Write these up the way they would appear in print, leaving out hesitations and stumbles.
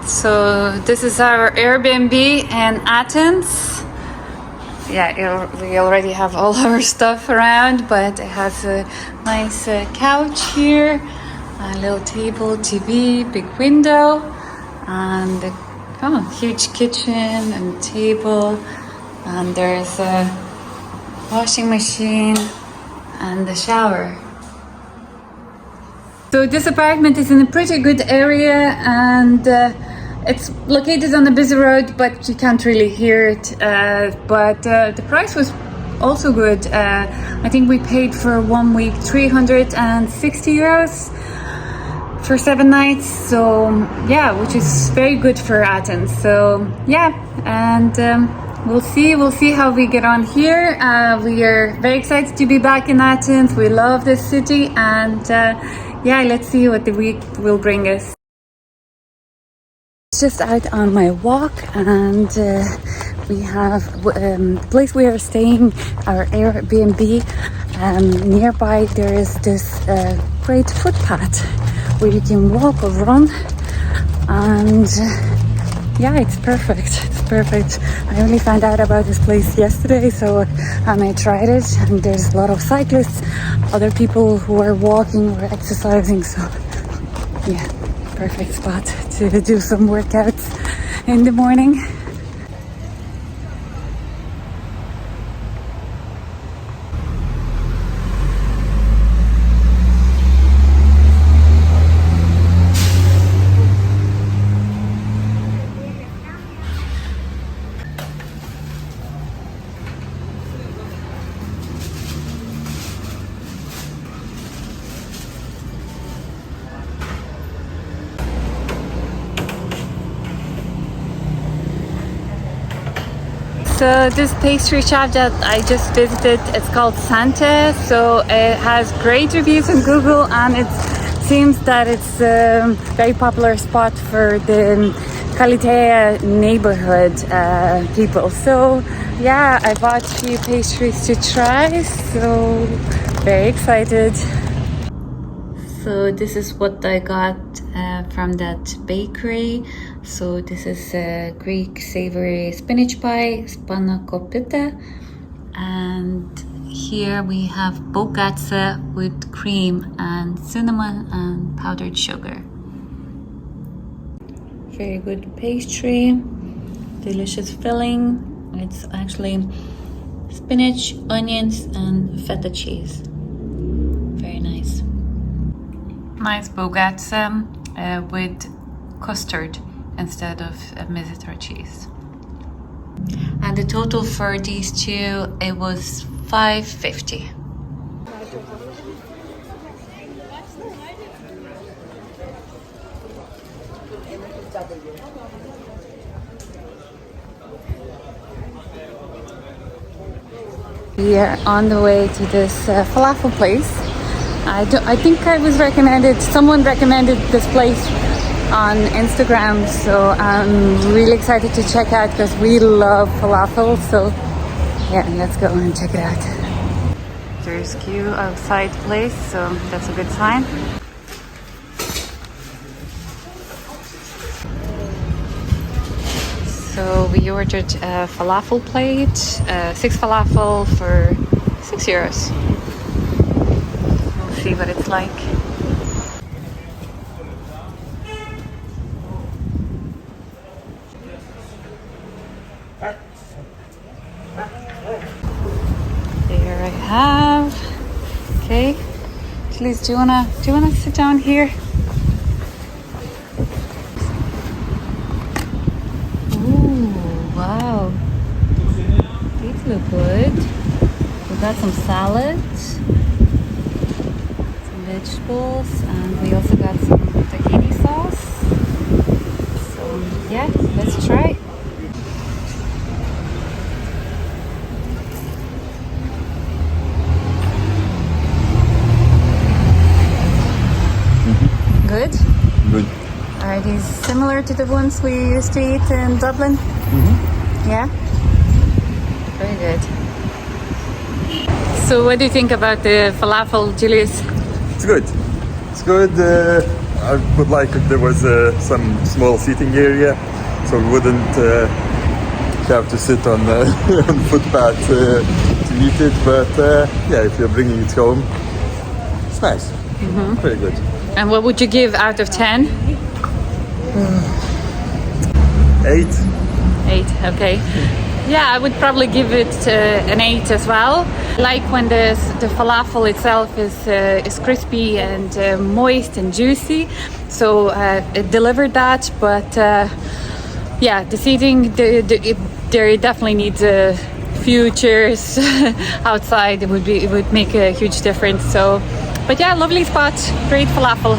So this is our Airbnb in Athens. Yeah, we already have all our stuff around, but it has a nice couch here, a little table, TV, big window, and a huge kitchen and table. And there's a washing machine and a shower. So this apartment is in a pretty good area, and it's located on a busy road, but you can't really hear it. But the price was also good. I think we paid for 1 week 360 euros for 7 nights. So yeah, which is very good for Athens. So yeah, and we'll see how we get on here. We are very excited to be back in Athens. We love this city, and yeah, let's see what the week will bring us. Just out on my walk, and we have the place we are staying, our Airbnb. Nearby there is this great footpath where you can walk or run, and yeah, it's perfect. It's perfect. I only found out about this place yesterday, so I tried it, and there's a lot of cyclists, other people who are walking or exercising, so yeah, perfect spot to do some workouts in the morning. So this pastry shop that I just visited, it's called Sante. So it has great reviews on Google, and it seems that it's a very popular spot for the Kalitea neighborhood people. So yeah, I bought a few pastries to try, so very excited. So this is what I got from that bakery. So this is a Greek savory spinach pie, Spanakopita, and here we have Bougatsa with cream and cinnamon and powdered sugar. Very good pastry, delicious filling. It's actually spinach, onions, and feta cheese. Very nice. Nice Bougatsa with custard instead of Mizzitar cheese. And the total for these two, it was $5.50. We are on the way to this falafel place. I think I was recommended, someone recommended this place on Instagram, so I'm really excited to check out because we love falafel. So yeah, let's go and check it out. There's queue outside the place, so that's a good sign. So we ordered a falafel plate, 6 falafel for 6 euros. We'll see what it's like. There I have. Okay, please, do you wanna sit down here? Ooh, wow, these look good. We got some salads, some vegetables, and we also got some tahini sauce. So yeah, let's try. Good? Good. Are these similar to the ones we used to eat in Dublin? Mm-hmm. Yeah? Very good. So what do you think about the falafel, Julius? It's good. It's good. I would like if there was some small seating area, so we wouldn't have to sit on the on footpath to eat it. But yeah, if you're bringing it home, it's nice. Very good. And what would you give out of 10? 8. 8, okay. Yeah, I would probably give it an 8 as well. Like when the falafel itself is crispy and moist and juicy, so it delivered that. But yeah, the seating, there definitely needs a few chairs outside. It would make a huge difference. So, but yeah, lovely spot, great falafel.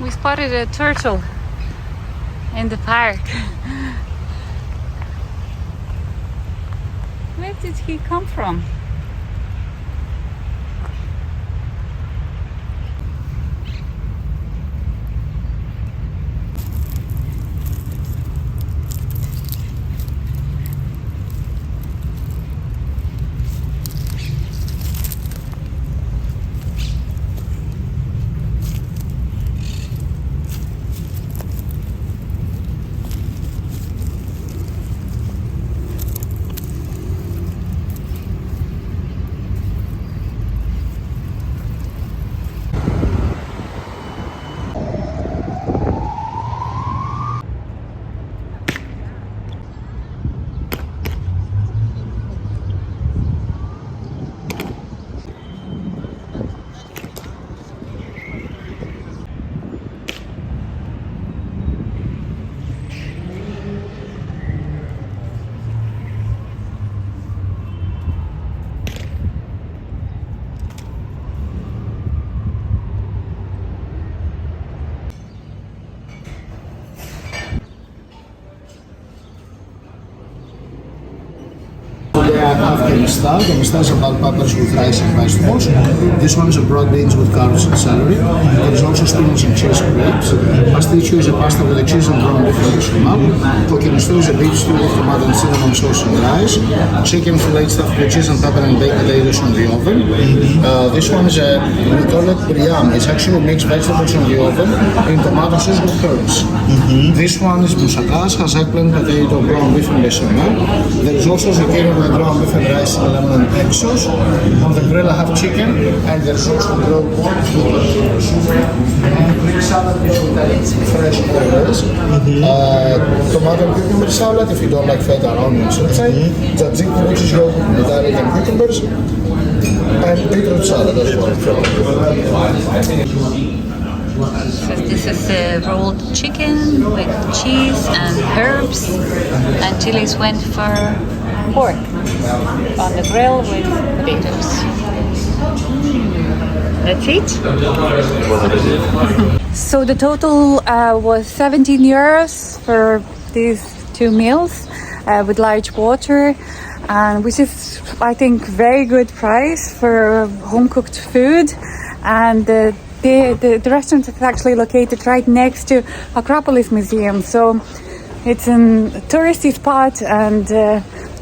We spotted a turtle in the park. Where did he come from? The mistake is about peppers with rice and vegetables. This one is a broad beans with carrots and celery. There is also spinach and cheese grapes. Pasticcio is a pasta with a cheese and ground beef and shrimp. Coquino is a beef stew with tomato and cinnamon sauce and rice. Chicken fillet stuffed with cheese and pepper and baked potatoes on the oven. This one is a toilet biryani. It's actually mixed vegetables on the oven in tomato sauce with curds. This one is moussaka, has eggplant, potato, ground beef and bechamel. There is also zucchini with ground beef and rice and lemon and egg sauce. On the grill I have chicken and there's also grilled pork and salad with fresh olives. Tomato and cucumber salad if you don't like feta or onions inside. Tzatziki which is yogurt with Italian cucumbers. And beetroot salad as well. So this is rolled chicken with cheese and herbs, and Chili's went for pork on the grill with potatoes. That's it. So the total was 17 euros for these 2 meals with large water, and which is, I think, very good price for home cooked food. And the restaurant is actually located right next to Acropolis Museum, so it's a touristy spot and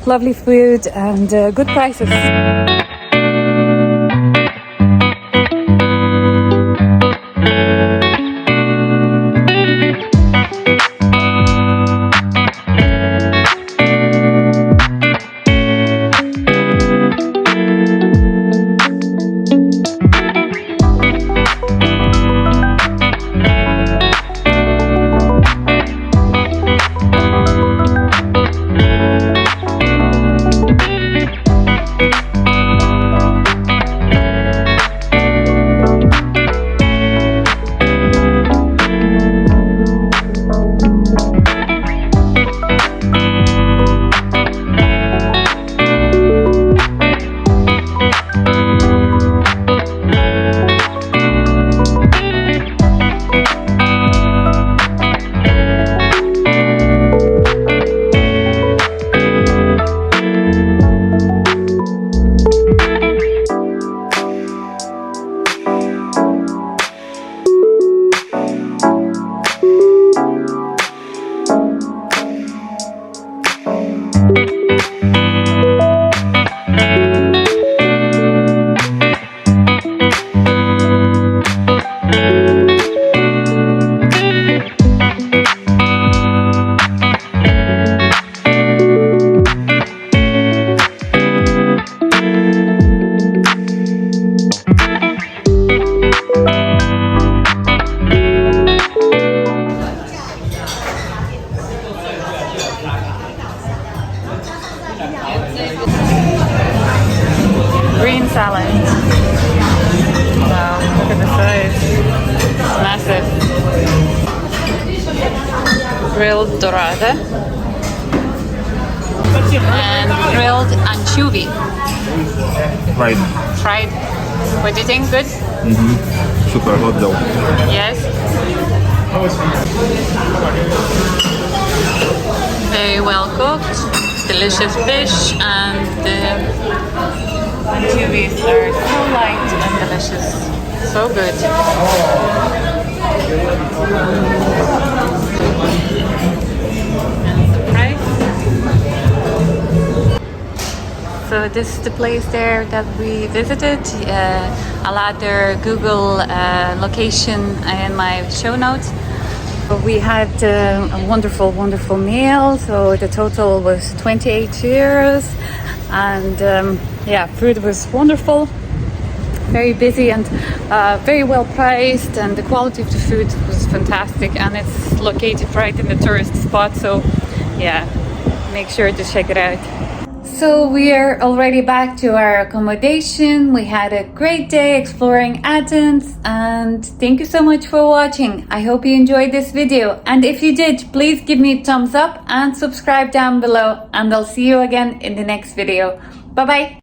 lovely food and good prices. grilled dorada and grilled anchovy. Fried. What do you think? Good? Super hot though. Yes. Very well cooked, delicious fish, and the anchovies are so light and delicious. So good. And the price. So this is the place there that we visited. I'll add their Google location in my show notes. We had a wonderful meal. So the total was 28 euros, and yeah, food was wonderful. Very busy and very well priced, and the quality of the food was fantastic, and it's located right in the tourist spot. So yeah, make sure to check it out. So we are already back to our accommodation. We had a great day exploring Athens, and thank you so much for watching. I hope you enjoyed this video, and if you did, please give me a thumbs up and subscribe down below, and I'll see you again in the next video. Bye bye.